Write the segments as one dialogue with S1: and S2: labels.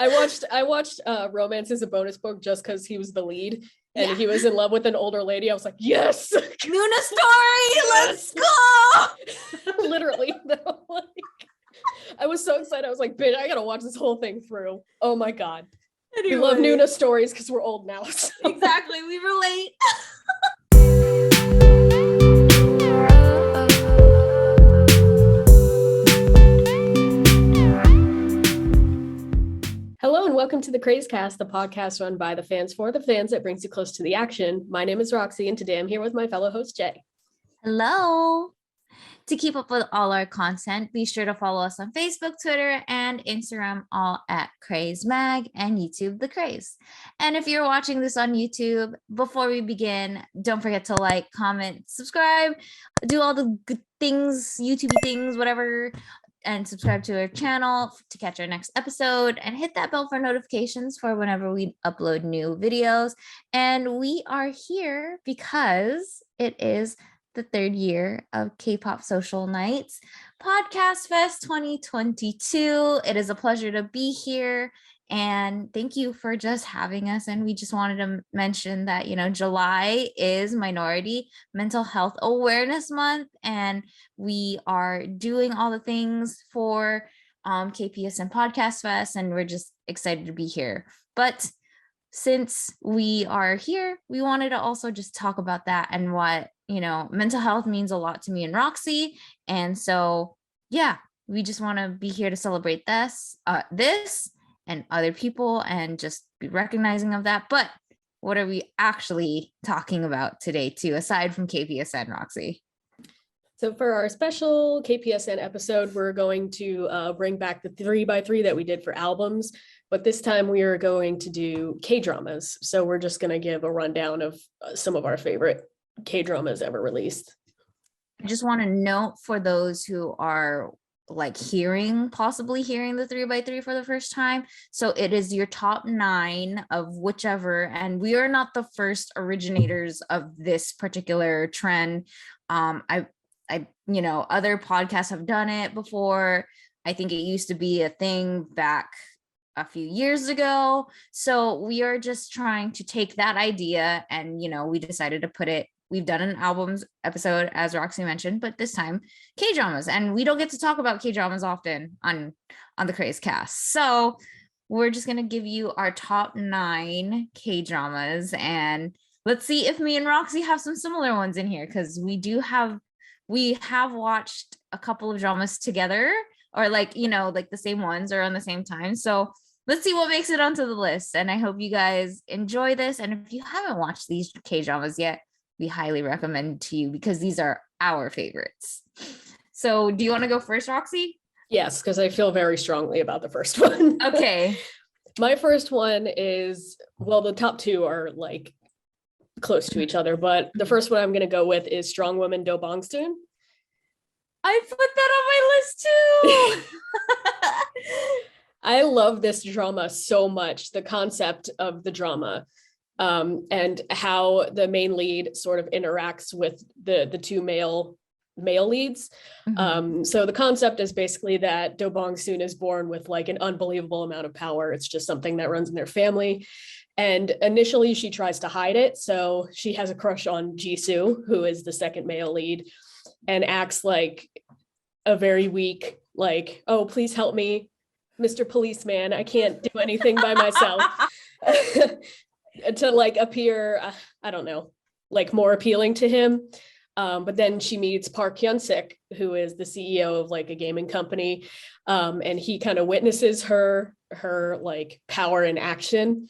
S1: I watched Romance is a Bonus Book just because he was the lead and he was in love with an older lady. I was like, yes,
S2: Nuna story, let's go.
S1: Literally, though, like, I was so excited. I was like, bitch, I gotta watch this whole thing through. Oh my god.
S2: Anyway.
S1: We love Nuna stories because we're old now. So.
S2: Exactly, we relate.
S1: Hello and welcome to the Crazecast, the podcast run by the fans for the fans that brings you close to the action. My name is Roxy, and today I'm here with my fellow host, Jay.
S2: Hello. To keep up with all our content, be sure to follow us on Facebook, Twitter, and Instagram, all at Craze Mag, and YouTube, The Craze. And if you're watching this on YouTube, before we begin, don't forget to like, comment, subscribe, do all the good things, YouTube things, whatever, and subscribe to our channel to catch our next episode, and hit that bell for notifications for whenever we upload new videos. And we are here because it is the third year of K-Pop Social Nights Podcast Fest 2022. It is a pleasure to be here, and thank you for just having us. And we just wanted to mention that, you know, July is Minority Mental Health Awareness Month, and we are doing all the things for KPSN Podcast Fest, and we're just excited to be here. But since we are here, we wanted to also just talk about that and what, you know, mental health means a lot to me and Roxy. And so, yeah, we just want to be here to celebrate this and other people and just be recognizing of that. But what are we actually talking about today too, aside from KPSN, Roxy?
S1: So for our special KPSN episode, we're going to bring back the 3x3 that we did for albums, but this time we are going to do K-dramas. So we're just going to give a rundown of some of our favorite K-dramas ever released.
S2: I just want to note for those who are like possibly hearing the 3x3 for the first time. So it is your top 9 of whichever, and we are not the first originators of this particular trend. I, you know, other podcasts have done it before. I think it used to be a thing back a few years ago. So we are just trying to take that idea and, you know, we decided to put it, we've done an albums episode, as Roxy mentioned, but this time K-dramas. And we don't get to talk about K-dramas often on the Craze Cast. So we're just going to give you our top 9 K-dramas. And let's see if me and Roxy have some similar ones in here, because we have watched a couple of dramas together, or like, you know, like the same ones or on the same time. So let's see what makes it onto the list. And I hope you guys enjoy this. And if you haven't watched these K-dramas yet, we highly recommend to you because these are our favorites. So do you want to go first, Roxy?
S1: Yes, because I feel very strongly about the first one.
S2: Okay.
S1: My first one is, well, the top 2 are like close to each other, but the first one I'm going to go with is Strong Woman Do Bongstoon.
S2: I put that on my list too.
S1: I love this drama so much, the concept of the drama, and how the main lead sort of interacts with the 2 male leads. Mm-hmm. So the concept is basically that Do Bongstoon is born with like an unbelievable amount of power. It's just something that runs in their family. And initially she tries to hide it. So she has a crush on Jisoo, who is the second male lead, and acts like a very weak, like, oh, please help me, Mr. Policeman. I can't do anything by myself. To like appear, I don't know, like more appealing to him. But then she meets Park Hyun-sik, who is the CEO of like a gaming company. And he kind of witnesses her like power in action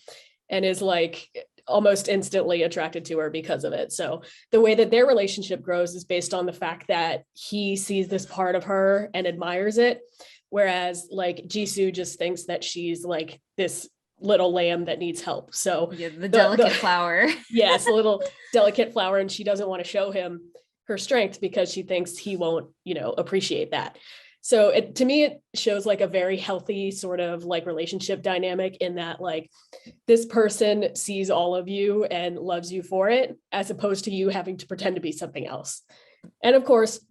S1: and is like almost instantly attracted to her because of it. So the way that their relationship grows is based on the fact that he sees this part of her and admires it. Whereas like Jisoo just thinks that she's like this little lamb that needs help. So
S2: yeah, the delicate flower.
S1: Yes, a little delicate flower. And she doesn't want to show him her strength because she thinks he won't, you know, appreciate that. So to me, it shows like a very healthy sort of like relationship dynamic in that like this person sees all of you and loves you for it, as opposed to you having to pretend to be something else. And of course,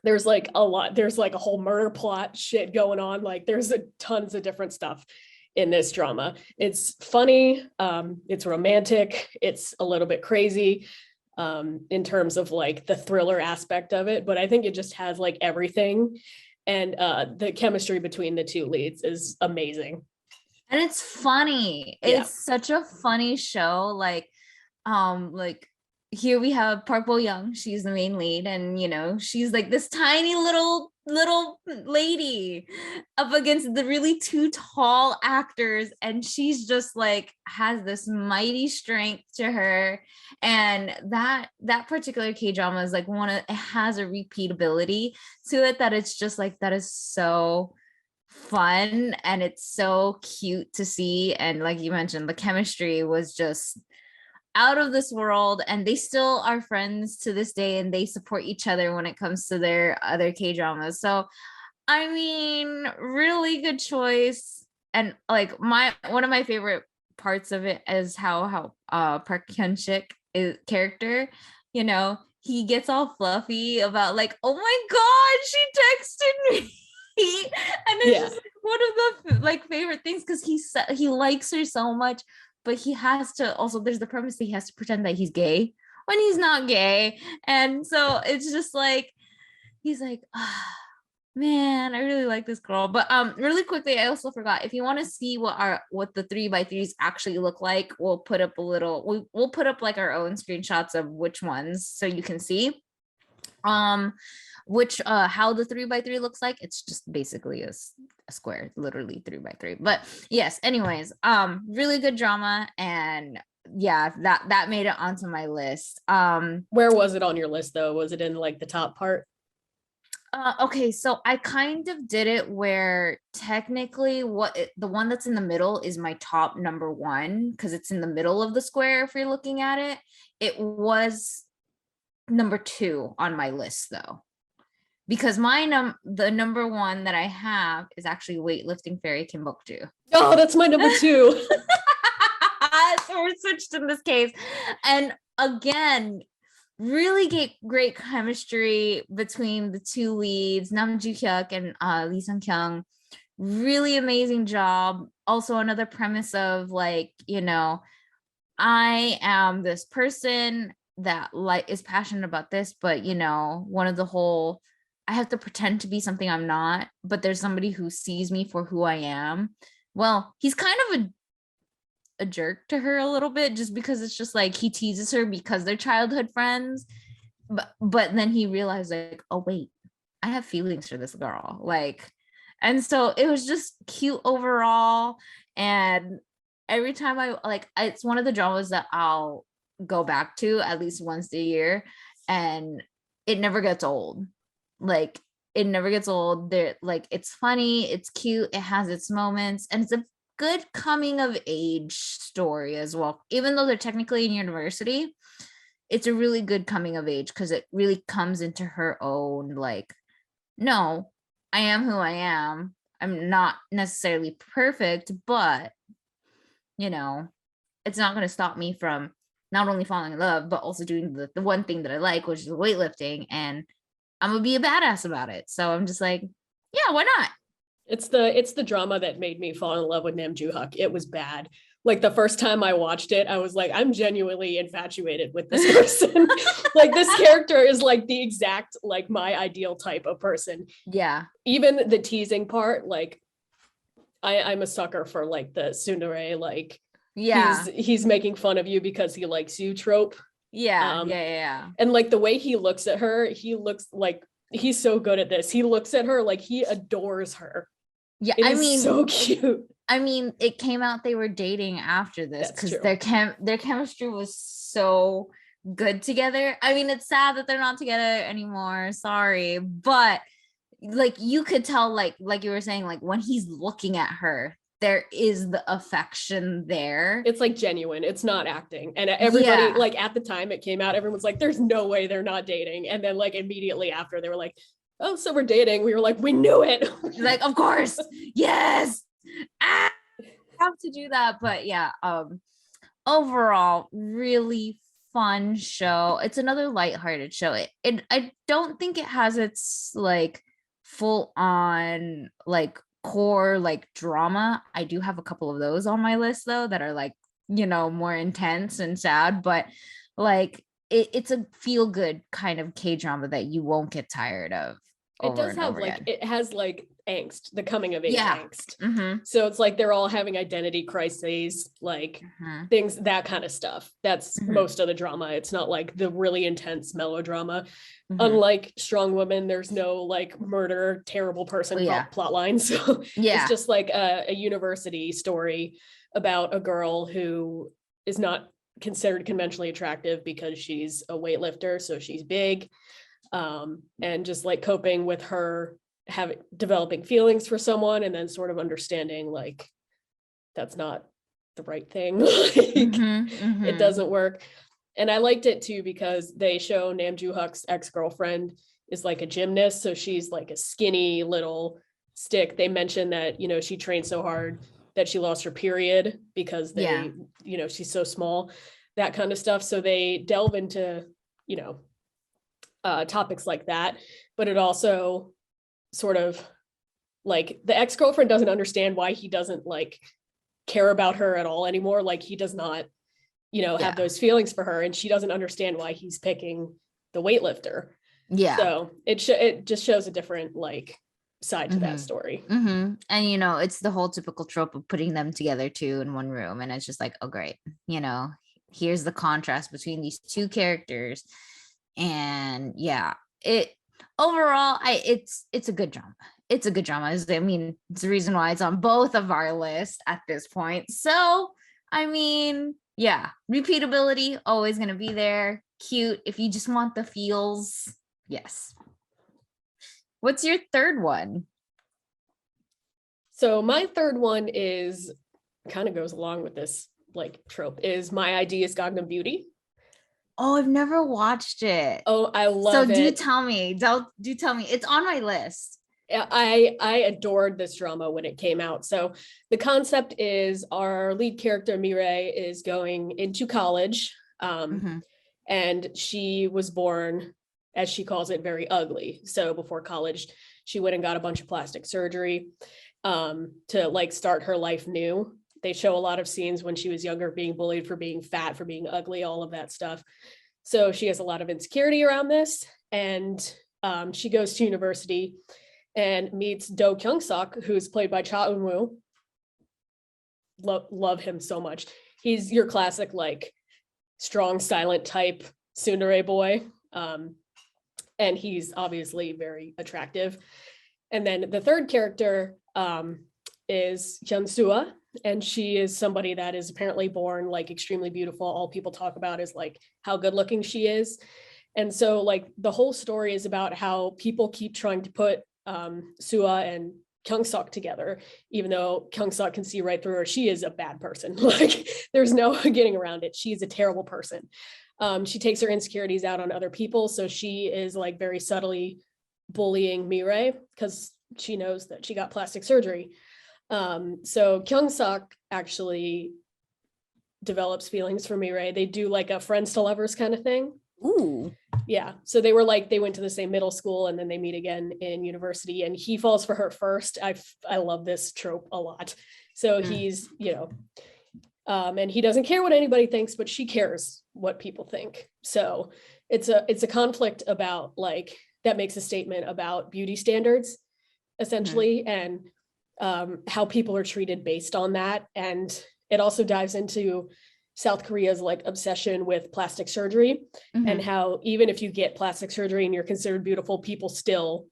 S1: there's like a whole murder plot shit going on. Like there's tons of different stuff in this drama. It's funny, it's romantic, it's a little bit crazy in terms of like the thriller aspect of it, but I think it just has like everything. And the chemistry between the two leads is amazing.
S2: And it's funny.
S1: Yeah.
S2: It's such a funny show. Like here we have Park Bo Young. She's the main lead, and she's like this tiny little lady up against the really two tall actors, and she's just like has this mighty strength to her. And that particular K-drama is like it has a repeatability to it that it's just like that is so fun, and it's so cute to see. And like you mentioned, the chemistry was just out of this world, and they still are friends to this day, and they support each other when it comes to their other K-dramas. So I mean, really good choice. And like one of my favorite parts of it is how Park Hyun-sik is character, he gets all fluffy about like, oh my god, she texted me. And it's just like one of the like favorite things, because he likes her so much, but he has to also, there's the premise that he has to pretend that he's gay when he's not gay. And so it's just like he's like, man, I really like this girl. But really quickly, I also forgot, if you want to see what the 3x3s actually look like, we'll put up we'll put up like our own screenshots of which ones, so you can see which how the 3x3 looks like. It's just basically a square, literally 3x3. But yes, anyways, really good drama. And yeah, that made it onto my list.
S1: Where was it on your list though? Was it in like the top part?
S2: Okay, so I kind of did it where technically the one that's in the middle is my top number one, because it's in the middle of the square. If you're looking at it, it was number 2 on my list though, because the number 1 that I have is actually Weightlifting Fairy Kimbokju.
S1: Oh, that's my number 2.
S2: So we're switched in this case. And again, really great chemistry between the two leads, Nam Joo Hyuk and Lee Sung Kyung. Really amazing job. Also another premise of like, I am this person that like is passionate about this, but one of the whole, I have to pretend to be something I'm not, but there's somebody who sees me for who I am. Well, he's kind of a jerk to her a little bit, just because it's just like he teases her because they're childhood friends, but then he realized like, oh wait, I have feelings for this girl, like. And so it was just cute overall. And every time it's one of the dramas that I'll go back to at least once a year, and it never gets old. Like, it never gets old. There, like, it's funny, it's cute, it has its moments, and it's a good coming of age story as well. Even though they're technically in university, it's a really good coming of age, because it really comes into her own, like, no, I am who I am. I'm not necessarily perfect, but it's not going to stop me from not only falling in love, but also doing the one thing that I like, which is weightlifting. And I'm going to be a badass about it. So I'm just like, yeah, why not?
S1: It's the drama that made me fall in love with Nam Joo Hyuk. It was bad. Like the first time I watched it, I was like, I'm genuinely infatuated with this person. Like this character is like the exact, like my ideal type of person.
S2: Yeah.
S1: Even the teasing part, like I'm a sucker for like the tsundere, like
S2: Yeah.
S1: he's making fun of you because he likes you trope.
S2: Yeah. Yeah.
S1: And like the way he looks at her, he looks like he's so good at this. He looks at her like he adores her.
S2: Yeah.
S1: It is so cute.
S2: I mean, it came out they were dating after this, because their chemistry was so good together. I mean, it's sad that they're not together anymore. Sorry, but like you could tell, like you were saying, like when he's looking at her, there is the affection there.
S1: It's like genuine. It's not acting. And everybody, like at the time it came out, everyone's like, "There's no way they're not dating." And then like immediately after, they were like, "Oh, so we're dating." We were like, "We knew it."
S2: Like, of course, yes. I have to do that. But yeah, overall, really fun show. It's another lighthearted show. I don't think it has its like full on like core like drama. I do have a couple of those on my list though that are like, more intense and sad, but like it's a feel good kind of K-drama that you won't get tired of
S1: It
S2: over
S1: does
S2: and
S1: have
S2: over
S1: like,
S2: again.
S1: it has like angst, the coming of age
S2: Yeah.
S1: angst.
S2: Mm-hmm.
S1: So it's like they're all having identity crises, like
S2: Mm-hmm.
S1: things, that kind of stuff. That's
S2: Mm-hmm.
S1: most of the drama. It's not like the really intense melodrama.
S2: Mm-hmm.
S1: Unlike Strong Woman, there's no like murder, terrible person
S2: Oh, yeah.
S1: plot line. So it's
S2: Yeah.
S1: just like a university story about a girl who is not considered conventionally attractive because she's a weightlifter, so she's big, and just like coping with her having developing feelings for someone, and then sort of understanding like that's not the right thing. Like,
S2: Mm-hmm.
S1: it
S2: Mm-hmm.
S1: doesn't work. And I liked it too because they show Nam Joo-hyuk's ex-girlfriend is like a gymnast, so she's like a skinny little stick. They mentioned that, she trained so hard that she lost her period because
S2: Yeah.
S1: she's so small, that kind of stuff. So they delve into, you know, topics like that, but it also sort of like the ex-girlfriend doesn't understand why he doesn't like care about her at all anymore. Like he does not,
S2: Yeah.
S1: have those feelings for her, and she doesn't understand why he's picking the weightlifter.
S2: Yeah.
S1: So it just shows a different like side to that
S2: Mm-hmm.
S1: story.
S2: Mm-hmm. And it's the whole typical trope of putting them together two in one room, and it's just like, oh great, here's the contrast between these two characters. And yeah, it overall, it's a good drama. It's a good drama. I mean, it's the reason why it's on both of our lists at this point. So I mean, yeah, repeatability always gonna be there. Cute if you just want the feels. Yes. What's your third one?
S1: So my third one is kind of goes along with this like trope, is My ID is Gangnam Beauty.
S2: Oh, I've never watched it.
S1: Oh, I
S2: So
S1: love
S2: do
S1: it.
S2: tell me. Do tell me. It's on my list.
S1: I adored this drama when it came out. So the concept is our lead character Mireille is going into college,
S2: Mm-hmm.
S1: and she was born, as she calls it, very ugly. So before college, she went and got a bunch of plastic surgery, to like start her life new. They show a lot of scenes when she was younger, being bullied for being fat, for being ugly, all of that stuff. So she has a lot of insecurity around this, and she goes to university and meets Do Kyung Sok, who's played by Cha Eun Woo. Love him so much. He's your classic like strong, silent type tsundere boy, and he's obviously very attractive. And then the third character is Hyun Sua, and she is somebody that is apparently born like extremely beautiful. All people talk about is like how good looking she is. And so like the whole story is about how people keep trying to put Sua and Kyung Sok together, even though Kyung Sok can see right through her. She is a bad person. Like there's no getting around it. She's a terrible person. She takes her insecurities out on other people. So she is like very subtly bullying Mireille because she knows that she got plastic surgery. So Kyung Sok actually develops feelings for Mireille. They do like a friends to lovers kind of thing.
S2: Ooh.
S1: Yeah. So they went to the same middle school, and then they meet again in university, and he falls for her first. I love this trope a lot. So he's, and he doesn't care what anybody thinks, but she cares what people think. So it's a conflict about like, that makes a statement about beauty standards essentially, and how people are treated based on that. And it also dives into South Korea's like obsession with plastic surgery, and how even if you get plastic surgery and you're considered beautiful, people still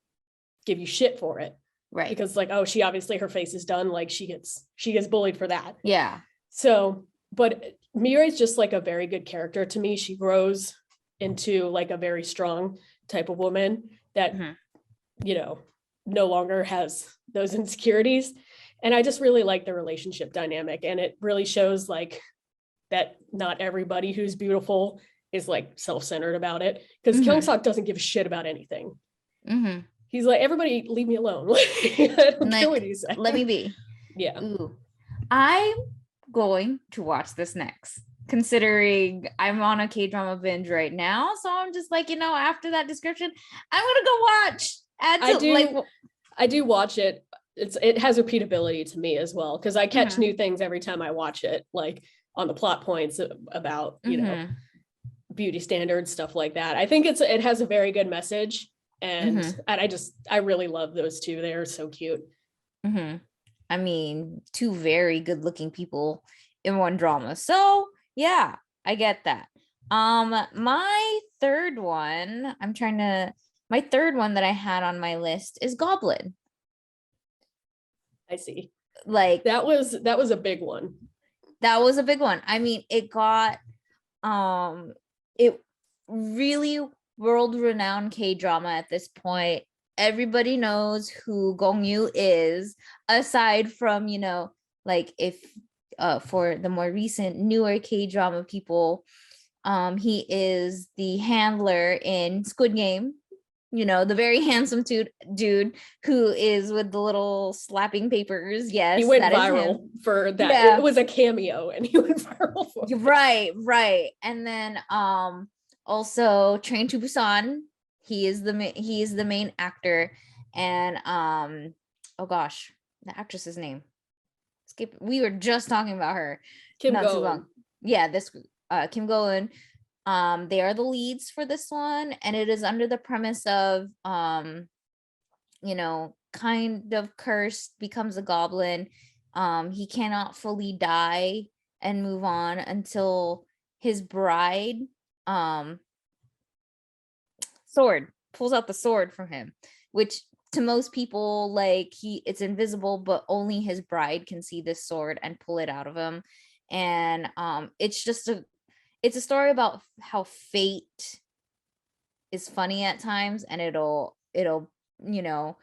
S1: give you shit for it.
S2: Right.
S1: Because like, oh, she obviously her face is done. Like she gets bullied for that.
S2: Yeah.
S1: So, but Mireille's just like a very good character to me. She grows into like a very strong type of woman that, no longer has those insecurities. And I just really like the relationship dynamic. And it really shows like that not everybody who's beautiful is like self-centered about it. Because Kyung Sok doesn't give a shit about anything. He's like, everybody leave me alone. I don't care what you say.
S2: Let me be.
S1: Yeah.
S2: Ooh. I'm going to watch this next, considering I'm on a K-drama binge right now. So I'm just like, after that description, I'm gonna go watch.
S1: I do watch it. it has repeatability to me as well, because I catch
S2: Mhm.
S1: new things every time I watch it, like on the plot points about, you know,
S2: Mhm.
S1: beauty standards, stuff like that. I think it has a very good message, and
S2: Mhm.
S1: I really love those two. They are so cute.
S2: Mhm. I mean, two very good-looking people in one drama. So, yeah, I get that. My third one, my third one that I had on my list is Goblin.
S1: I see.
S2: Like,
S1: That was a big one.
S2: that was a big one. I mean, it really world-renowned K-drama at this point. Everybody knows who Gong Yu is, aside from, like if for the more recent newer K-drama people, he is the handler in Squid Game, the very handsome dude who is with the little slapping papers.
S1: He
S2: Yes,
S1: went
S2: that is him.
S1: viral for that.
S2: Yeah.
S1: It was a cameo, and he went viral for it.
S2: Right. And then also Train to Busan, he is the main actor. And oh gosh, the actress's name. We were just talking about her
S1: Kim
S2: not too
S1: Go.
S2: long. Yeah, this Kim Go-eun. They are the leads for this one, and it is under the premise of kind of cursed, becomes a goblin. He cannot fully die and move on until his bride um sword pulls out the sword from him, which to most people, like, it's invisible, but only his bride can see this sword and pull it out of him. And it's a story about how fate is funny at times, and it'll you know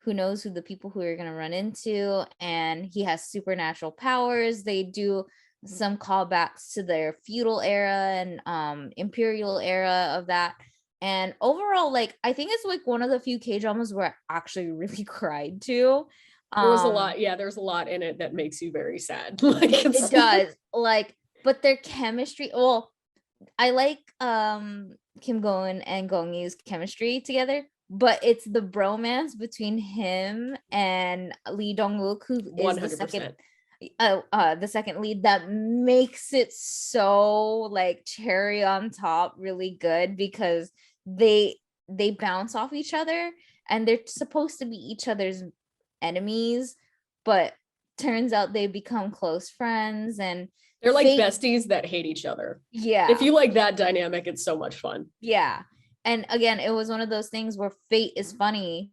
S2: who knows who the people who are going to run into. And he has supernatural powers. They do some callbacks to their feudal era and imperial era of that. And overall, like, I think it's like one of the few K dramas where I actually really cried to.
S1: There was a lot. Yeah, there's a lot in it that makes you very sad. Like
S2: It does, like, but their chemistry, well, I like Kim Go-eun and Gong Yu's chemistry together, but it's the bromance between him and Lee Dong-wook, who is the second
S1: 100%.
S2: the second lead, that makes it so, like, cherry on top really good, because they bounce off each other, and they're supposed to be each other's enemies, but turns out they become close friends. And
S1: They're like
S2: fate,
S1: besties that hate each other.
S2: yeah.
S1: If you like that dynamic, it's so much fun.
S2: Yeah. And again, it was one of those things where fate is funny,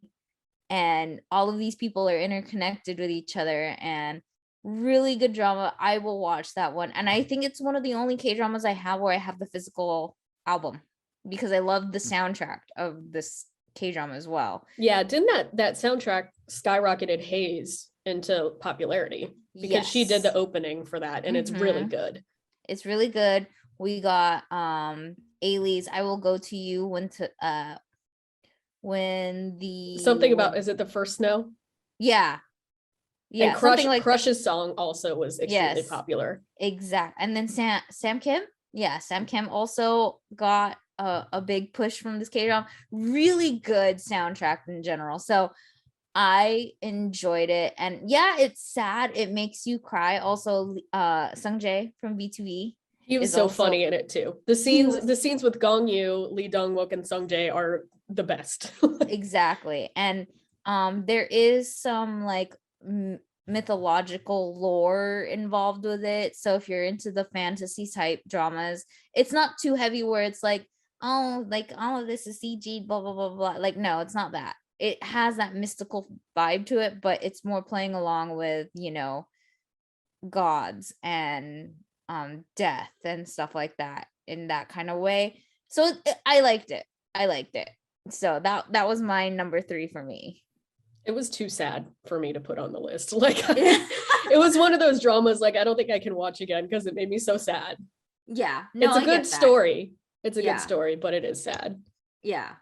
S2: and all of these people are interconnected with each other, and really good drama. I will watch that one. And I think it's one of the only K dramas I have where I have the physical album, because I love the soundtrack of this K drama as well.
S1: Yeah, didn't that soundtrack skyrocketed Hayes into popularity, because she did the opening for that, and it's really good.
S2: It's really good. We got Ailey's I Will Go to You when the
S1: Something about, is it the first snow?
S2: Yeah.
S1: And Crush's song also was extremely popular.
S2: Exact. And then Sam Kim. Yeah, Sam Kim also got a big push from this K-drama. Really good soundtrack in general. So I enjoyed it. And yeah, it's sad. It makes you cry. Also, Sung Jae from B2B.
S1: He was so funny in it too. The scenes with Gong Yu, Lee Dong-wook, and Sung Jae are the best.
S2: Exactly. And there is some, like, mythological lore involved with it. So if you're into the fantasy type dramas, it's not too heavy where it's like, oh, like, all of this is CG, blah blah blah blah. Like, no, it's not that. It has that mystical vibe to it, but it's more playing along with, gods and death and stuff like that in that kind of way. So I liked it. So that was my number 3 for me.
S1: It was too sad for me to put on the list. Like, it was one of those dramas, like, I don't think I can watch again because it made me so sad.
S2: Yeah. No,
S1: it's a good story. It's a good story, but it is sad.
S2: Yeah.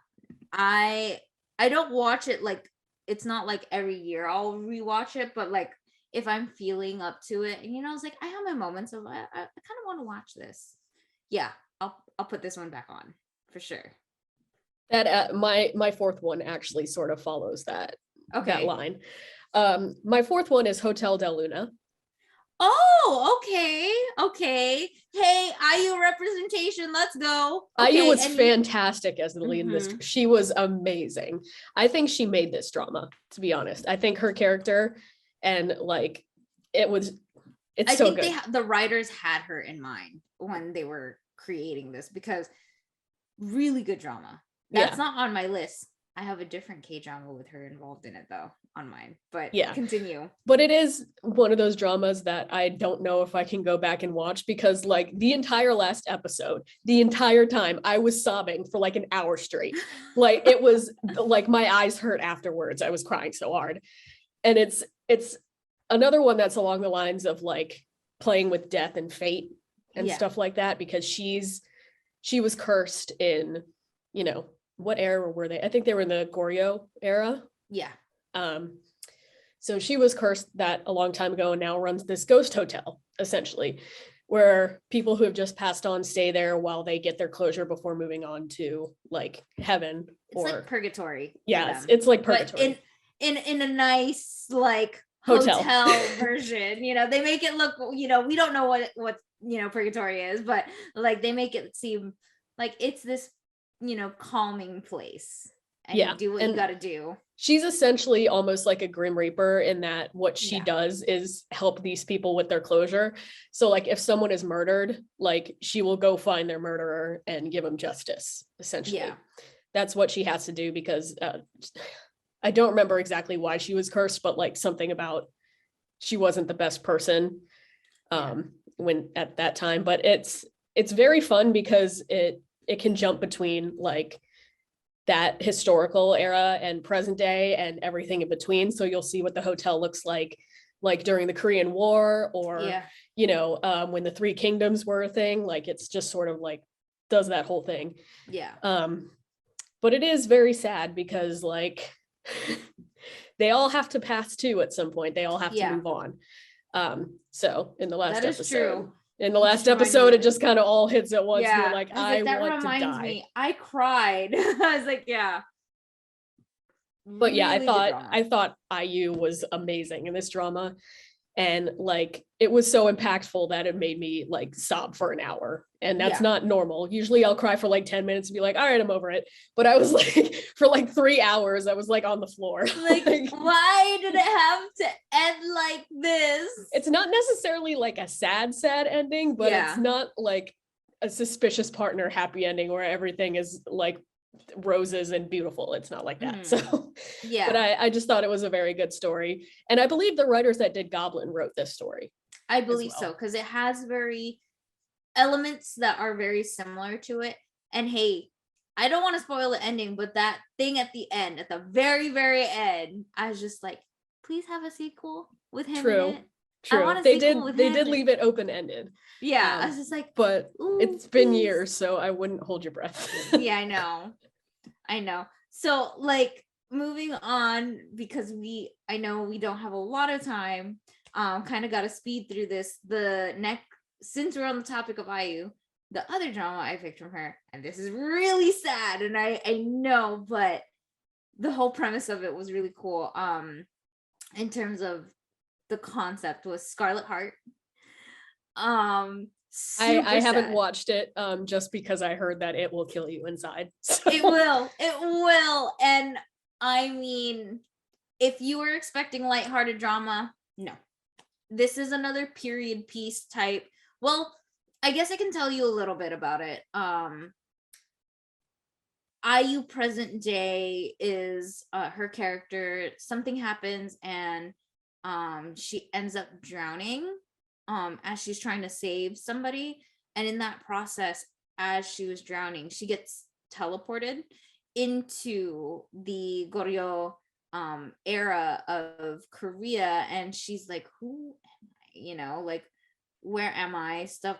S2: I don't watch it, like, it's not like every year I'll rewatch it, but like if I'm feeling up to it, and I was like, I have my moments of I kind of want to watch this. Yeah, I'll put this one back on for sure.
S1: That my fourth one actually sort of follows that
S2: Okay.
S1: line. My fourth one is Hotel Del Luna.
S2: Oh, okay. Hey, IU representation, let's go.
S1: IU
S2: Okay,
S1: was
S2: and
S1: fantastic as the lead in this. She was amazing. I think she made this drama, to be honest. I think her character and like it's
S2: I
S1: so
S2: think
S1: good.
S2: the writers had her in mind when they were creating this, because really good drama. That's not on my list. I have a different K-drama with her involved in it though on mine, but continue.
S1: But it is one of those dramas that I don't know if I can go back and watch, because like the entire last episode, the entire time I was sobbing for like an hour straight. Like it was like my eyes hurt afterwards. I was crying so hard. And it's another one that's along the lines of like playing with death and fate and stuff like that, because she was cursed in, you know, what era were they? I think they were in the Goryeo era.
S2: Yeah.
S1: So she was cursed that a long time ago and now runs this ghost hotel, essentially, where people who have just passed on stay there while they get their closure before moving on to like heaven.
S2: It's like purgatory.
S1: Yeah, it's like purgatory.
S2: But in a nice like hotel version, you know, they make it look, you know, we don't know what you know purgatory is, but like they make it seem like it's this, you know, calming place, and you do what you got to do.
S1: She's essentially almost like a Grim Reaper in that what she does is help these people with their closure. So like if someone is murdered, like she will go find their murderer and give them justice, essentially. That's what she has to do, because I don't remember exactly why she was cursed, but like something about she wasn't the best person when at that time. But it's very fun because it can jump between like that historical era and present day and everything in between. So you'll see what the hotel looks like during the Korean War, or you know, when the Three Kingdoms were a thing. Like it's just sort of like does that whole thing. But it is very sad because like they all have to pass too at some point. They all have to move on. So in the last episode, it just kind of all hits at once. You're like, I want to die.
S2: I cried. I was like,
S1: But yeah, I thought IU was amazing in this drama. And like it was so impactful that it made me like sob for an hour. And that's not normal. Usually I'll cry for like 10 minutes and be like, all right, I'm over it. But I was like, for like 3 hours, I was like on the floor.
S2: Like why did it have to end like this?
S1: It's not necessarily like a sad ending, but it's not like a suspicious partner happy ending where everything is like roses and beautiful. It's not like that. So but I just thought it was a very good story, and I believe the writers that did Goblin wrote this story.
S2: I believe so, because it has very elements that are very similar to it. And hey, I don't want to spoil the ending, but that thing at the end, at the very end, I was just like, please have a sequel with him in it.
S1: True. They did leave it open-ended.
S2: I was just like,
S1: but it's been years, so I wouldn't hold your breath.
S2: I know. So like moving on, because I know we don't have a lot of time, kind of got to speed through this. Since we're on the topic of IU, the other drama I picked from her, and this is really sad, and I know, but the whole premise of it was really cool. In terms of the concept, was Scarlet Heart. I
S1: haven't watched it just because I heard that it will kill you inside. So.
S2: It will. And I mean, if you were expecting lighthearted drama, no. This is another period piece type. Well, I guess I can tell you a little bit about it. IU present day is her character. Something happens and she ends up drowning as she's trying to save somebody, and in that process, as she was drowning, she gets teleported into the Goryeo era of Korea, and she's like, who am I? You know, like, where am I? Stuff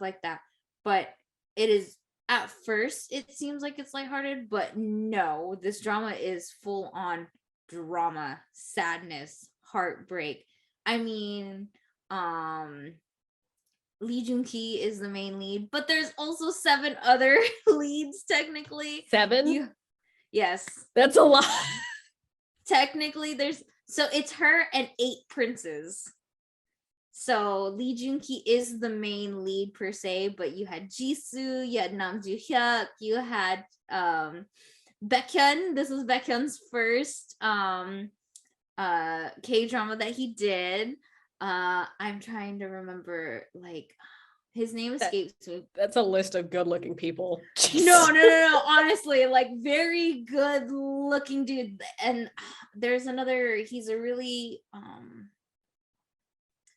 S2: like that. But it is, at first it seems like it's lighthearted, but no, this drama is full on drama, sadness, heartbreak. I mean, Lee Joon-ki is the main lead, but there's also 7 other leads technically.
S1: 7?
S2: Yes.
S1: That's a lot.
S2: technically so it's her and 8 princes. So Lee Jun-ki is the main lead per se, but you had Jisoo, you had Nam Joo-hyuk, you had Baekhyun. This was Baekhyun's first K-drama that he did. I'm trying to remember, like, his name escapes me.
S1: That's a list of good-looking people.
S2: No. Honestly, like, very good-looking dude. And there's another. He's a really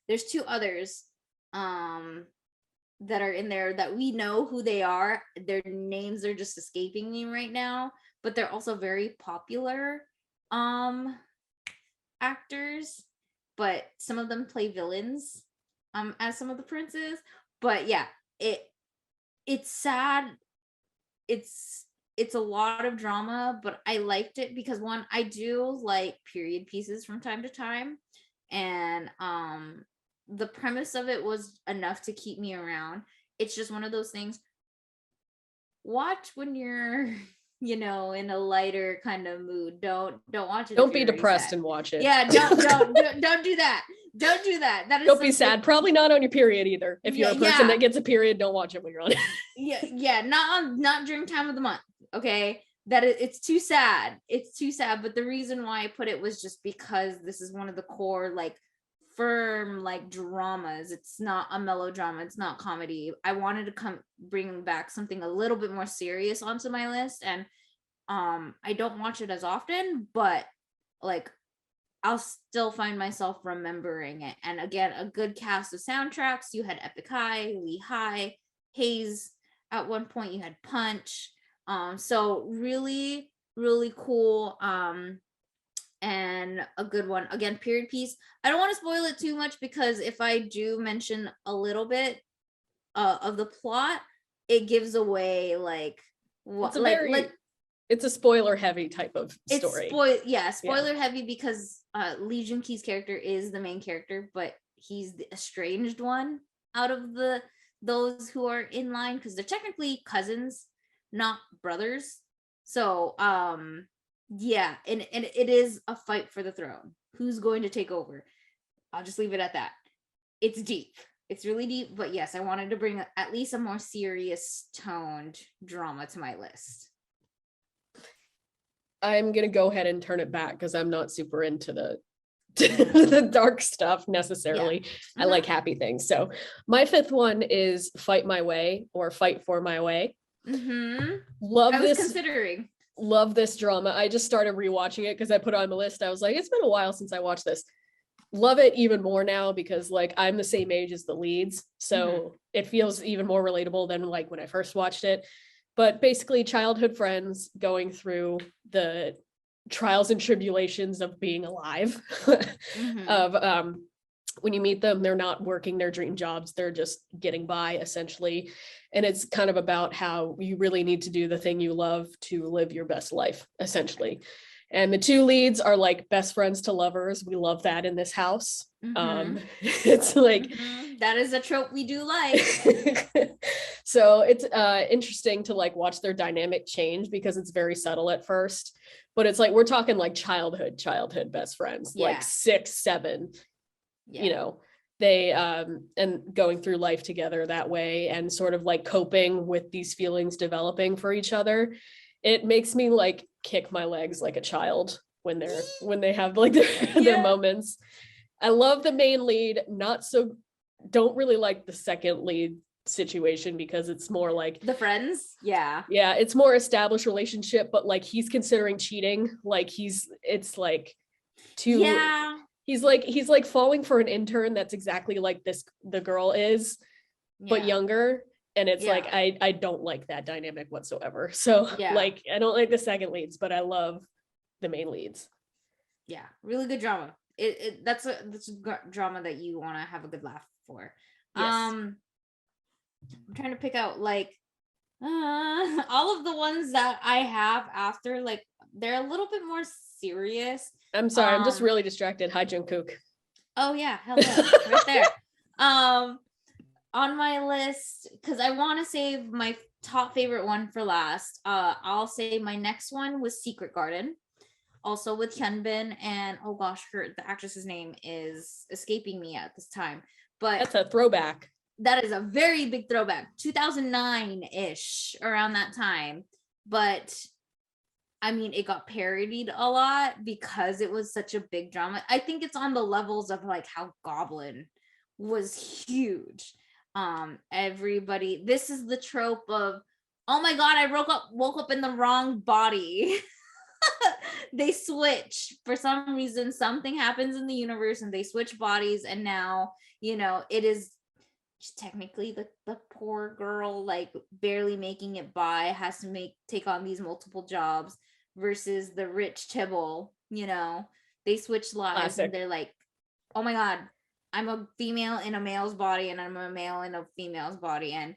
S2: There's 2 others that are in there that we know who they are. Their names are just escaping me right now, but they're also very popular actors. But some of them play villains as some of the princes. But yeah, it's sad. It's a lot of drama, but I liked it because, one, I do like period pieces from time to time, and the premise of it was enough to keep me around. It's just one of those things. Watch when you're, in a lighter kind of mood. Don't watch it.
S1: Don't be depressed and watch it.
S2: Yeah, don't do that. Don't do that. That is
S1: don't be sad. Probably not on your period either. If you're a person that gets a period, don't watch it when you're on it.
S2: yeah, not during time of the month. Okay, it's too sad. It's too sad. But the reason why I put it was just because this is one of the core, like, firm, like, dramas. It's not a melodrama. It's not comedy. I wanted to bring back something a little bit more serious onto my list, and I don't watch it as often, but, like, I'll still find myself remembering it. And again, a good cast of soundtracks. You had Epic High, Lee High, Haze. At one point, you had Punch. So really, really cool. And a good one. Again, period piece. I don't want to spoil it too much, because if I do mention a little bit of the plot, it gives away, like, what,
S1: it's a spoiler heavy type of story.
S2: Spoiler heavy, because Lee Jun-ki's character is the main character, but he's the estranged one out of those who are in line, because they're technically cousins, not brothers. So yeah, and it is a fight for the throne. Who's going to take over? I'll just leave it at that. It's deep. It's really deep, but yes, I wanted to bring at least a more serious toned drama to my list.
S1: I'm gonna go ahead and turn it back because I'm not super into the dark stuff necessarily. Yeah. I like happy things. So my 5th one is Fight My Way, or Fight for My Way.
S2: Considering.
S1: Love this drama. I just started rewatching it because I put it on my list. I was like, it's been a while since I watched this. Love it even more now because, like, I'm the same age as the leads, so it feels even more relatable than, like, when I first watched it. But basically, childhood friends going through the trials and tribulations of being alive. Of when you meet them, they're not working their dream jobs, they're just getting by, essentially. And it's kind of about how you really need to do the thing you love to live your best life, essentially. And the 2 leads are, like, best friends to lovers. We love that in this house. It's like
S2: that is a trope we do like.
S1: So it's interesting to, like, watch their dynamic change, because it's very subtle at first, but it's like we're talking, like, childhood like best friends, like 6, 7, they and going through life together that way, and sort of, like, coping with these feelings developing for each other. It makes me, like, kick my legs like a child when they have, like, their moments. I love the main lead. Don't really like the second lead situation, because it's more like
S2: the friends. Yeah,
S1: it's more established relationship, but, like, he's considering cheating. Like, he's like falling for an intern that's exactly like the girl is, but younger. And it's like, I don't like that dynamic whatsoever. So like, I don't like the second leads, but I love the main leads.
S2: Yeah, really good drama. That's a drama that you want to have a good laugh for. Yes. I'm trying to pick out, like, all of the ones that I have after, like, they're a little bit more serious.
S1: I'm sorry, I'm just really distracted. Hi, Jungkook.
S2: Oh yeah, hello, right there. On my list, because I want to save my top favorite one for last, I'll say my next one was Secret Garden. also with Hyunbin and oh gosh, the actress's name is escaping me at this time, but
S1: that's a throwback.
S2: That is a very big throwback, 2009-ish, around that time. But I mean, it got parodied a lot because it was such a big drama. I think it's on the levels of like how Goblin was huge. Everybody, this is the trope of, oh my god, I woke up in the wrong body. They switch for some reason. Something happens in the universe and they switch bodies, and now, it is technically the poor girl, like barely making it by, has to take on these multiple jobs, versus the rich Tibble. They switch lives. Classic. And they're like, oh my god, I'm a female in a male's body and I'm a male in a female's body. And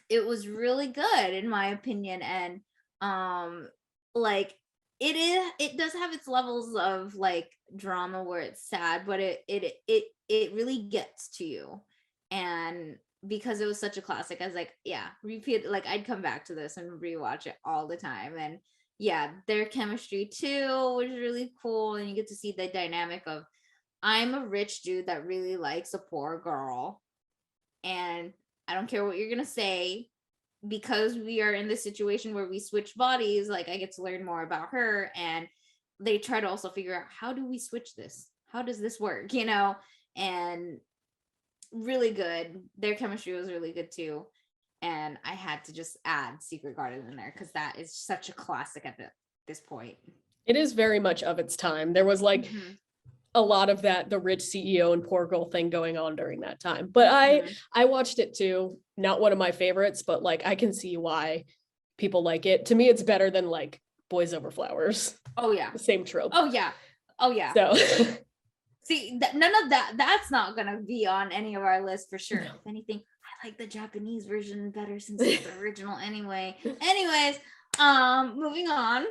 S2: it was really good in my opinion. And like it does have its levels of like drama where it's sad, but it really gets to you. And because it was such a classic, I was like, yeah, repeat, like I'd come back to this and rewatch it all the time. And yeah, their chemistry too was really cool. And you get to see the dynamic of, I'm a rich dude that really likes a poor girl, and I don't care what you're gonna say, because we are in this situation where we switch bodies, like I get to learn more about her. And they try to also figure out, how do we switch this? How does this work? And really good. Their chemistry was really good too. And I had to just add Secret Garden in there because that is such a classic at this point.
S1: It is very much of its time. There was like a lot of that, the rich CEO and poor girl thing going on during that time. But I watched it too. Not one of my favorites, but like I can see why people like it. To me, it's better than like Boys Over Flowers.
S2: Oh yeah.
S1: The same trope.
S2: Oh yeah. So see, none of that's not gonna be on any of our lists for sure. No. If anything, I like the Japanese version better since it's the original anyway. Anyways, moving on.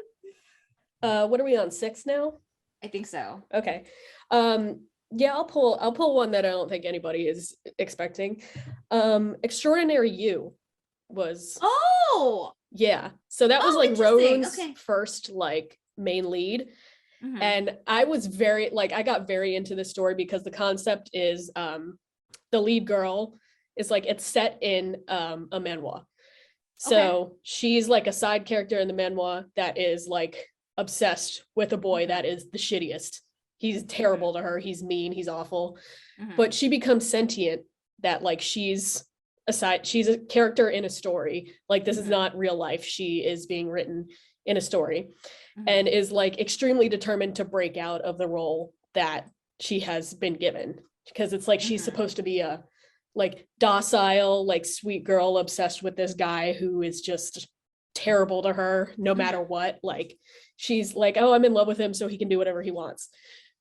S1: What are we on, 6 now?
S2: I think so.
S1: Okay. Yeah, I'll pull one that I don't think anybody is expecting. Extraordinary You was.
S2: Oh.
S1: Yeah. So that was like Rowan's first like main lead. And I was I got very into this story because the concept is the lead girl is like, it's set in a manhwa. So she's like a side character in the manhwa that is like obsessed with a boy that is the shittiest. He's terrible to her. He's mean. He's awful. But she becomes sentient, that like she's a character in a story. Like this is not real life. She is being written in a story and is like extremely determined to break out of the role that she has been given, because it's like she's supposed to be a like docile, like sweet girl obsessed with this guy who is just terrible to her no matter what. Like she's like, oh, I'm in love with him so he can do whatever he wants.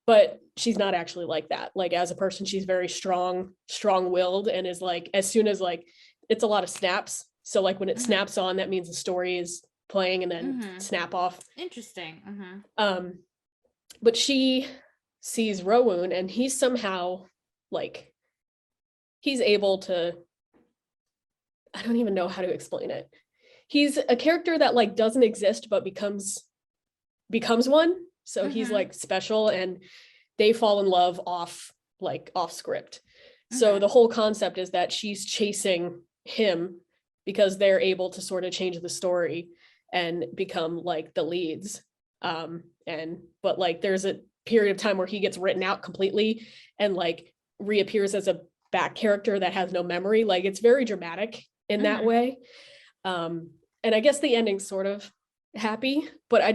S1: But she's not actually like that. Like as a person, she's very strong-willed, and is like, as soon as like, it's a lot of snaps. So like when it snaps on, that means the story is playing and then snap off.
S2: Interesting.
S1: But she sees Rowoon and he's somehow like, he's able to, I don't even know how to explain it. He's a character that like doesn't exist, but becomes one. So he's like special, and they fall in love off script. So the whole concept is that she's chasing him because they're able to sort of change the story and become like the leads. But like there's a period of time where he gets written out completely and like reappears as a back character that has no memory. Like it's very dramatic in that way. And I guess the ending's sort of happy, but I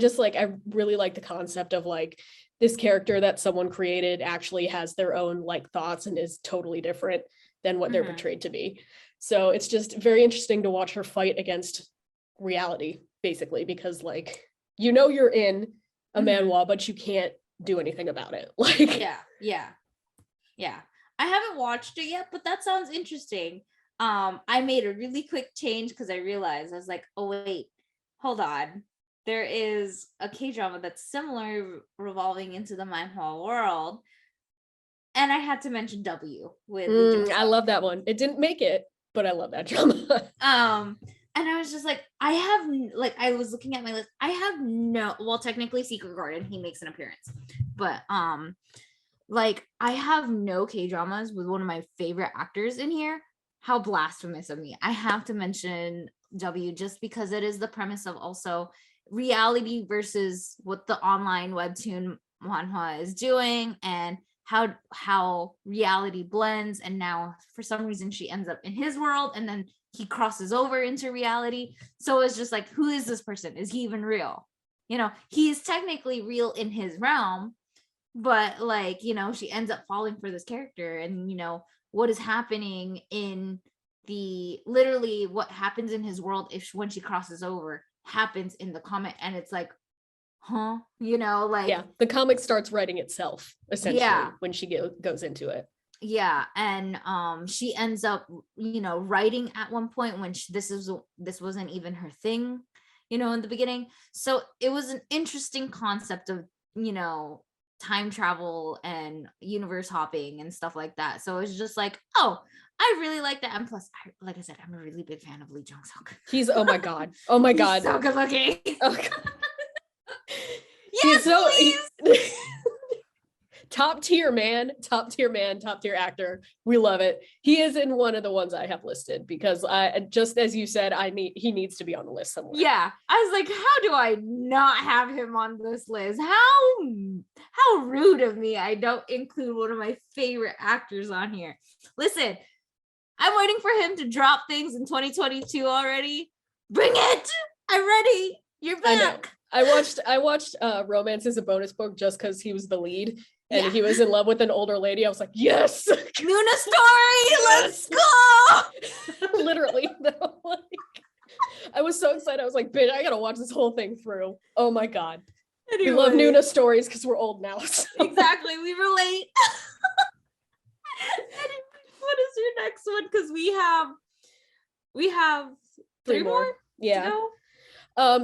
S1: really like the concept of like this character that someone created actually has their own like thoughts and is totally different than what they're portrayed to be. So it's just very interesting to watch her fight against reality, basically, because like, you're in a manhwa, but you can't do anything about it. Like,
S2: yeah. I haven't watched it yet, but that sounds interesting. I made a really quick change because I realized, I was like, oh wait, hold on. There is a K-drama that's similar, revolving into the manhwa world. And I had to mention W with
S1: I love that one. It didn't make it, but I love that drama.
S2: And I was just like, I have like, I was looking at my list. I have no, well, technically Secret Garden, he makes an appearance, but like I have no K dramas with one of my favorite actors in here. How blasphemous of me! I have to mention W just because it is the premise of also reality versus what the online webtoon manhwa is doing, and how reality blends. And now for some reason she ends up in his world, and then he crosses over into reality. So it's just like, who is this person? Is he even real? He is technically real in his realm, but like, she ends up falling for this character, and what is happening in the literally what happens in his world if when she crosses over happens in the comic, and it's like, huh, like,
S1: Yeah, the comic starts writing itself essentially
S2: yeah,
S1: when she goes into it.
S2: yeah. And she ends up writing at one point when this wasn't even her thing, in the beginning. So it was an interesting concept of time travel and universe hopping and stuff like that. So it's just like, oh, I really like that. And plus, like I said, I'm a really big fan of Lee Jong Suk.
S1: He's, oh my god, oh my god,
S2: so good looking.
S1: oh god.
S2: Yes, please.
S1: Top tier man, top tier actor. We love it. He is in one of the ones I have listed because I, just as you said, he needs to be on the list somewhere.
S2: Yeah, I was like, how do I not have him on this list? How rude of me. I don't include one of my favorite actors on here. Listen, I'm waiting for him to drop things in 2022 already. Bring it. I'm ready. You're back.
S1: I watched Romance is a Bonus Book just because he was the lead. And
S2: Yeah.
S1: he was in love with an older lady. I was like, yes!
S2: Luna story, let's go!
S1: Literally. Like, I was so excited. I was like, bitch, I gotta watch this whole thing through. Oh my god. Anyway. We love Nuna stories because we're old now. So.
S2: Exactly, we relate. Anyway, what is your next one? Because we have three more?
S1: Yeah.
S2: To go?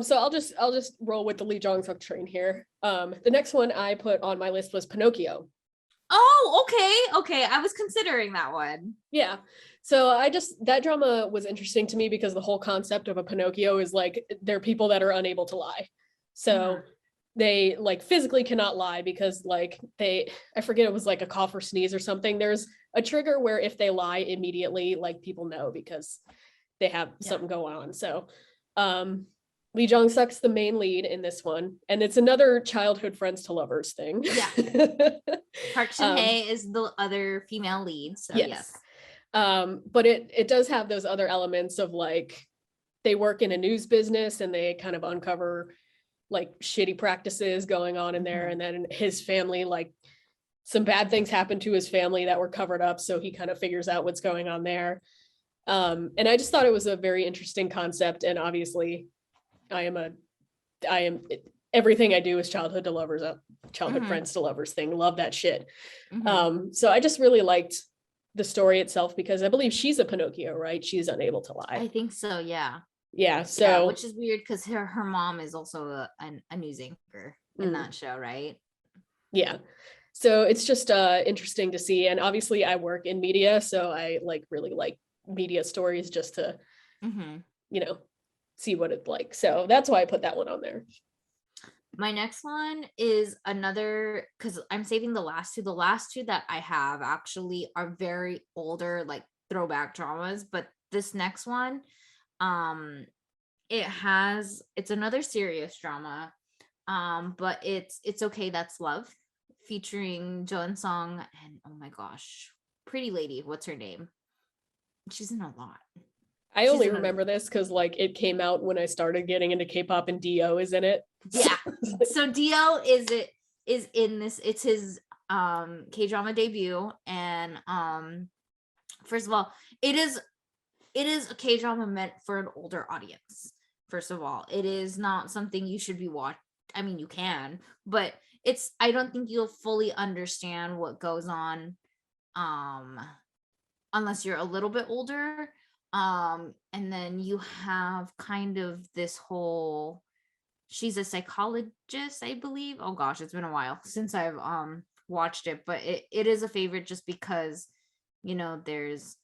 S1: So I'll just roll with the Lee Jong Suk train here. The next one I put on my list was Pinocchio.
S2: Oh, okay. I was considering that one.
S1: Yeah. So that drama was interesting to me because the whole concept of a Pinocchio is like, they're people that are unable to lie. So they like physically cannot lie because like I forget, it was like a cough or sneeze or something. There's a trigger where if they lie immediately, like people know because they have something going on. So, Lee Jong Suk's the main lead in this one, and it's another childhood friends to lovers thing.
S2: Yeah. Park Shin-hye is the other female lead, so yes.
S1: But it does have those other elements of like, they work in a news business and they kind of uncover like shitty practices going on in there, and then his family, like some bad things happen to his family that were covered up, so he kind of figures out what's going on there. And I just thought it was a very interesting concept, and obviously I am everything I do is childhood to lovers, childhood friends to lovers thing. Love that shit. So I just really liked the story itself because I believe she's a Pinocchio, right? She's unable to lie.
S2: I think so, yeah.
S1: Yeah. So
S2: which is weird because her mom is also a news anchor in that show, right?
S1: Yeah. So it's just interesting to see. And obviously I work in media, so I really like media stories just to see what it's like. So that's why I put that one on there.
S2: My next one is another, because I'm saving the last two. The last two that I have actually are very older, like throwback dramas. But this next one, it's another serious drama. But it's Okay, That's Love, featuring Jo In-sung and, oh my gosh, pretty lady, what's her name? She's in a lot.
S1: I only remember this because like it came out when I started getting into K-pop, and Dio is in it.
S2: Yeah. So Dio is in this. It's his K-drama debut, and first of all, it is a K-drama meant for an older audience. First of all, it is not something you should be watching. I mean, you can, but I don't think you'll fully understand what goes on unless you're a little bit older. And then you have kind of this whole, she's a psychologist, I believe. Oh gosh, it's been a while since I've watched it, but it is a favorite just because there's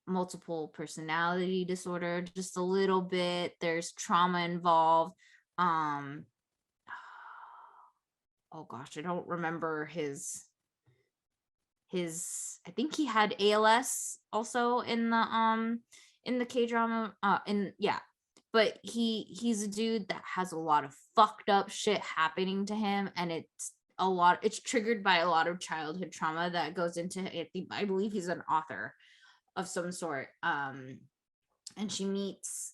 S2: multiple personality disorder just a little bit. There's trauma involved. Oh gosh, I don't remember his I think he had ALS also in the K-drama, but he's a dude that has a lot of fucked up shit happening to him, and it's triggered by a lot of childhood trauma that goes into it. I believe he's an author of some sort. And he meets,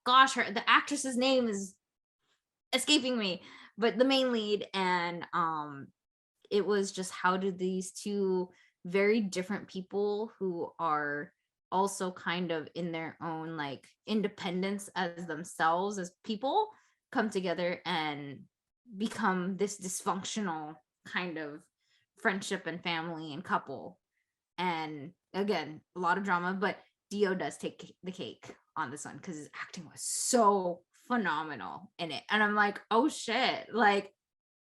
S2: gosh, the actress's name is escaping me, but the main lead. And it was just, how do these two very different people who are also kind of in their own like independence as themselves as people come together and become this dysfunctional kind of friendship and family and couple. And again, a lot of drama, but Dio does take the cake on this one because his acting was so phenomenal in it. And I'm like, oh shit, like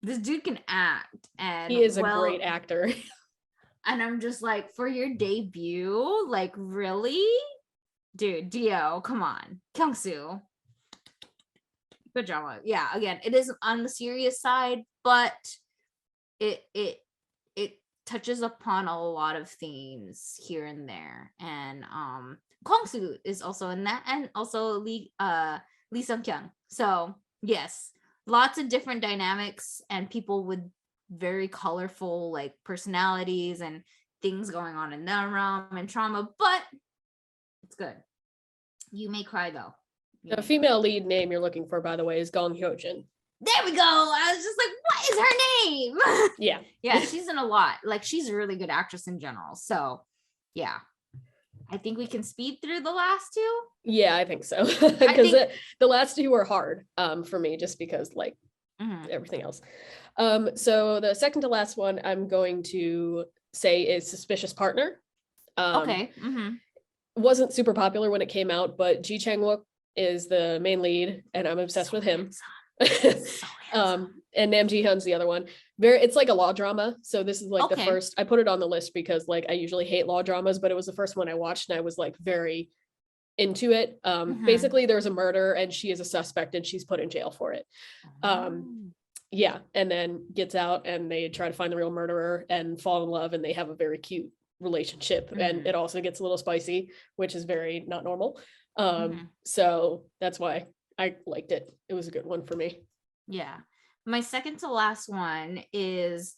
S2: this dude can act. And
S1: he is a great actor.
S2: And I'm just like, for your debut, like really? Dude, Dio, come on. Kyung-soo. Good drama. Yeah, again, it is on the serious side, but it touches upon a lot of themes here and there. And Kwang-soo is also in that, and also Lee Sung-kyung. So yes, lots of different dynamics and people with very colorful like personalities and things going on in their realm and trauma, but it's good. You may cry though.
S1: The female lead name you're looking for, by the way, is Gong Hyo-jin.
S2: There we go. I was just like, what is her name?
S1: Yeah.
S2: Yeah, she's in a lot. Like, she's a really good actress in general. So yeah, I think we can speed through the last two.
S1: Yeah, I think so. Because the last two were hard for me, just because like everything else. So the second to last one I'm going to say is Suspicious Partner.
S2: Okay.
S1: Wasn't super popular when it came out, but Ji Chang-wook is the main lead, and I'm obsessed with him. And Nam Ji-hyun's the other one. It's like a law drama. So this is like the first, I put it on the list because like I usually hate law dramas, but it was the first one I watched and I was like very into it. Basically there's a murder and she is a suspect and she's put in jail for it. Yeah, and then gets out and they try to find the real murderer and fall in love, and they have a very cute relationship. And it also gets a little spicy, which is very not normal. So that's why I liked it. It was a good one for me.
S2: Yeah. My second to last one it's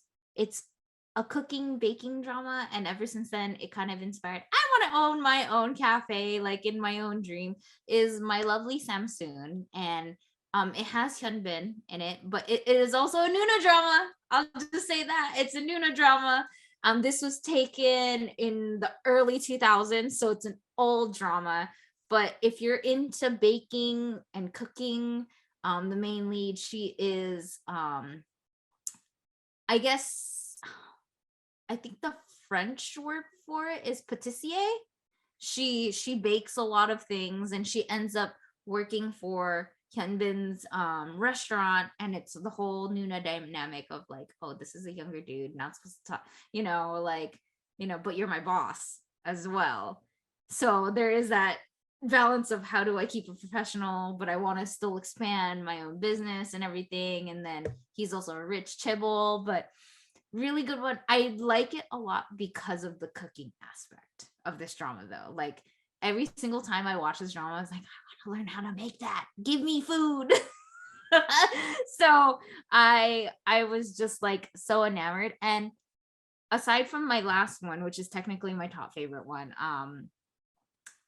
S2: a cooking baking drama, and ever since then it kind of inspired, I want to own my own cafe like in my own dream, is My Lovely Samsoon. And it has Hyunbin in it, but it is also a Nuna drama. I'll just say that it's a Nuna drama. This was taken in the early 2000s, so it's an old drama. But if you're into baking and cooking, the main lead, she is, I think the French word for it is pâtissier. She bakes a lot of things, and she ends up working for Hyunbin's restaurant, and it's the whole Nuna dynamic of like, oh, this is a younger dude, not supposed to talk, but you're my boss as well. So there is that balance of how do I keep it professional, but I want to still expand my own business and everything. And then he's also a rich chaebol, but really good one. I like it a lot because of the cooking aspect of this drama though. Like every single time I watch this drama, I was like, I want to learn how to make that. Give me food. So I was just like so enamored. And aside from my last one, which is technically my top favorite one,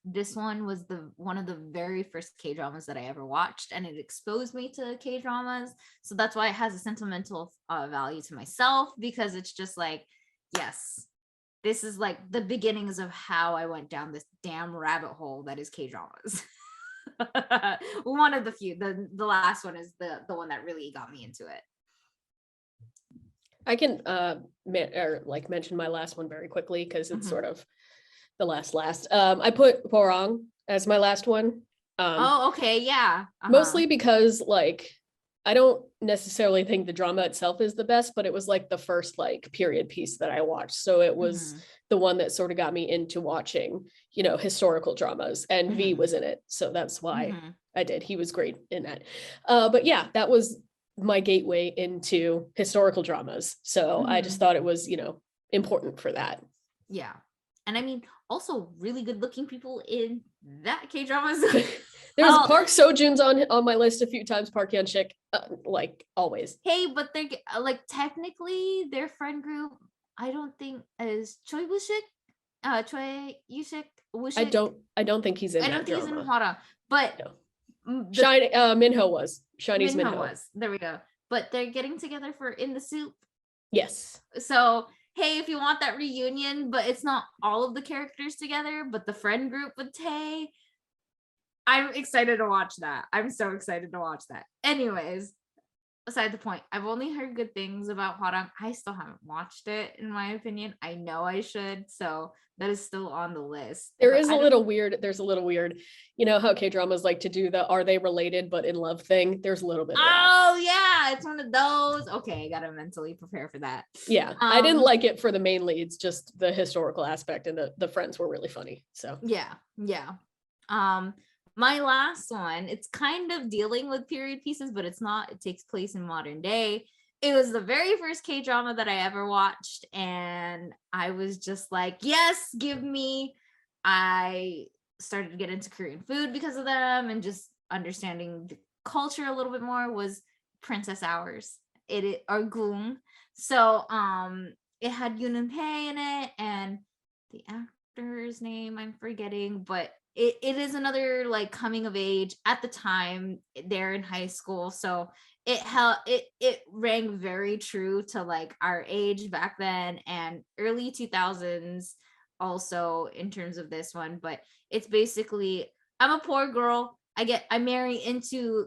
S2: this one was one of the very first K-dramas that I ever watched, and it exposed me to K-dramas. So that's why it has a sentimental value to myself, because it's just like, yes, this is like the beginnings of how I went down this damn rabbit hole that is K-dramas. One of the few. The last one is the one that really got me into it.
S1: I can mention my last one very quickly because it's sort of the last. I put Porong as my last one.
S2: Okay, yeah.
S1: Mostly because like I don't necessarily think the drama itself is the best, but it was like the first like period piece that I watched. So it was the one that sort of got me into watching, historical dramas, and V was in it. So that's why I did. He was great in that. But yeah, that was my gateway into historical dramas. So I just thought it was, important for that.
S2: Yeah. And I mean, also really good looking people in that K-dramas.
S1: There's Park Seo-joon's on my list a few times, Park Hyun-sik, like always.
S2: Hey, but they're like technically their friend group, I don't think is Choi Woo-sik, Choi Yusik Woo-sik.
S1: I don't think he's in
S2: I
S1: that
S2: don't think
S1: drama.
S2: he's in Hwara, but
S1: no. Minho was. Chinese Minho
S2: was. There we go. But they're getting together for In the Soup.
S1: Yes.
S2: So hey, if you want that reunion, but it's not all of the characters together, but the friend group with Tae, I'm excited to watch that. I'm so excited to watch that. Anyways, aside the point, I've only heard good things about Hwarang. I still haven't watched it, in my opinion. I know I should, so that is still on the list.
S1: There's a little weird. You know how K-dramas like to do the "are they related but in love" thing? There's a little bit of that.
S2: Oh yeah, it's one of those. Okay, I gotta mentally prepare for that.
S1: Yeah, I didn't like it for the main leads, just the historical aspect, and the friends were really funny. So
S2: yeah. My last one, it's kind of dealing with period pieces, but it's not. It takes place in modern day. It was the very first K-drama that I ever watched, and I was just like, yes, give me. I started to get into Korean food because of them, and just understanding the culture a little bit more. Was Princess Hours. Or Goong. So it had Yoon and Tae in it, and the actor's name I'm forgetting, but it is another like coming of age at the time. They're in high school, so it rang very true to like our age back then and early 2000s also in terms of this one. But it's basically, I'm a poor girl, I marry into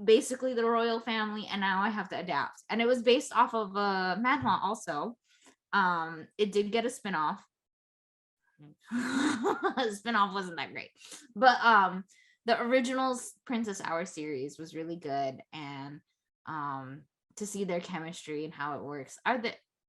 S2: basically the royal family, and now I have to adapt. And it was based off of a manhwa also. It did get a spin-off. Spin-off wasn't that great, but the original Princess Hour series was really good. And to see their chemistry and how it works,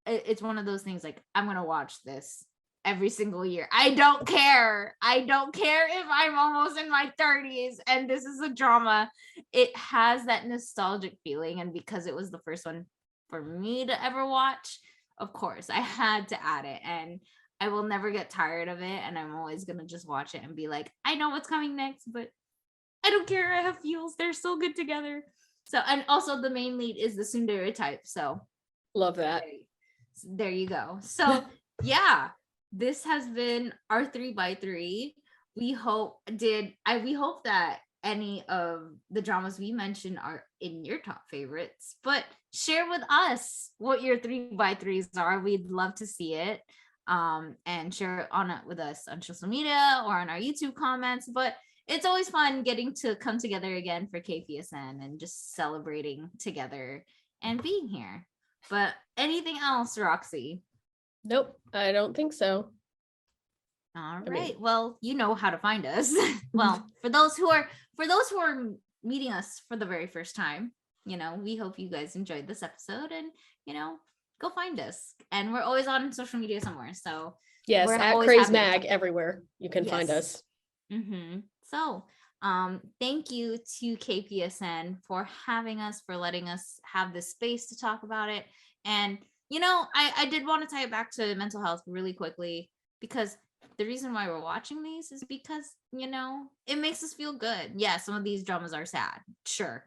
S2: it's one of those things like I'm gonna watch this every single year. I don't care if I'm almost in my 30s and this is a drama. It has that nostalgic feeling, and because it was the first one for me to ever watch, of course I had to add it, and I will never get tired of it, and I'm always gonna just watch it and be like, I know what's coming next, but I don't care. I have feels. They're so good together. So, and also the main lead is the tsundere type. So
S1: love that.
S2: There you go. So yeah, this has been our 3x3. We hope that any of the dramas we mentioned are in your top favorites, but share with us what your 3x3s are. We'd love to see it. And share it with us on social media or on our YouTube comments. But it's always fun getting to come together again for KPSN and just celebrating together and being here. But anything else, Roxy?
S1: Nope, I don't think so.
S2: All right. Well, you know how to find us. Well, for those who are meeting us for the very first time, we hope you guys enjoyed this episode, and go find us. And we're always on social media somewhere. So
S1: yes, at Craze Mag everywhere you can find us.
S2: So thank you to KPSN for having us, for letting us have this space to talk about it. And I did want to tie it back to mental health really quickly, because the reason why we're watching these is because it makes us feel good. Yeah, some of these dramas are sad, sure,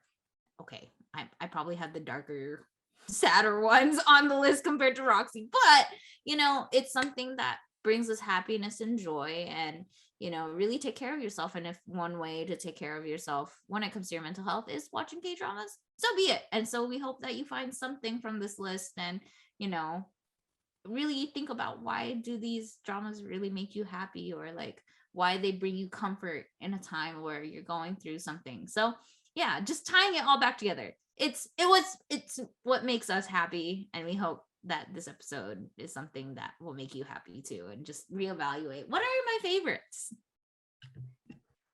S2: okay, I probably have the darker, sadder ones on the list compared to Roxy, but it's something that brings us happiness and joy. And really take care of yourself. And if one way to take care of yourself when it comes to your mental health is watching K-dramas, so be it. And so we hope that you find something from this list, and really think about, why do these dramas really make you happy, or like why they bring you comfort in a time where you're going through something. So yeah, just tying it all back together. It's what makes us happy, and we hope that this episode is something that will make you happy too, and just reevaluate, what are my favorites?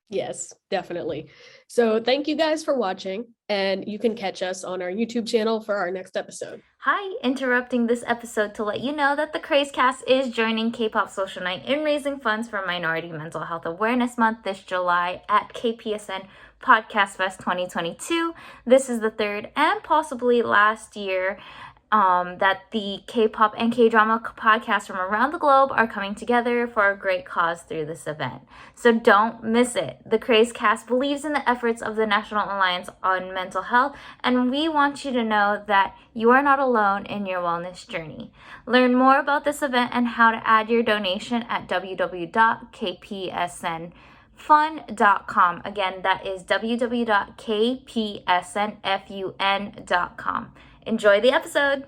S1: Yes, definitely. So thank you guys for watching, and you can catch us on our YouTube channel for our next episode.
S2: Hi, interrupting this episode to let you know that the Crazecast is joining K-Pop Social Night in raising funds for Minority Mental Health Awareness Month this July at KPSN Podcast Fest 2022. This is the third and possibly last year that the K-pop and K-drama podcasts from around the globe are coming together for a great cause through this event. So don't miss it. The Crazecast believes in the efforts of the National Alliance on Mental Health, and we want you to know that you are not alone in your wellness journey. Learn more about this event and how to add your donation at www.kpsnfun.com. Again, that is www.kpsnfun.com. Enjoy the episode.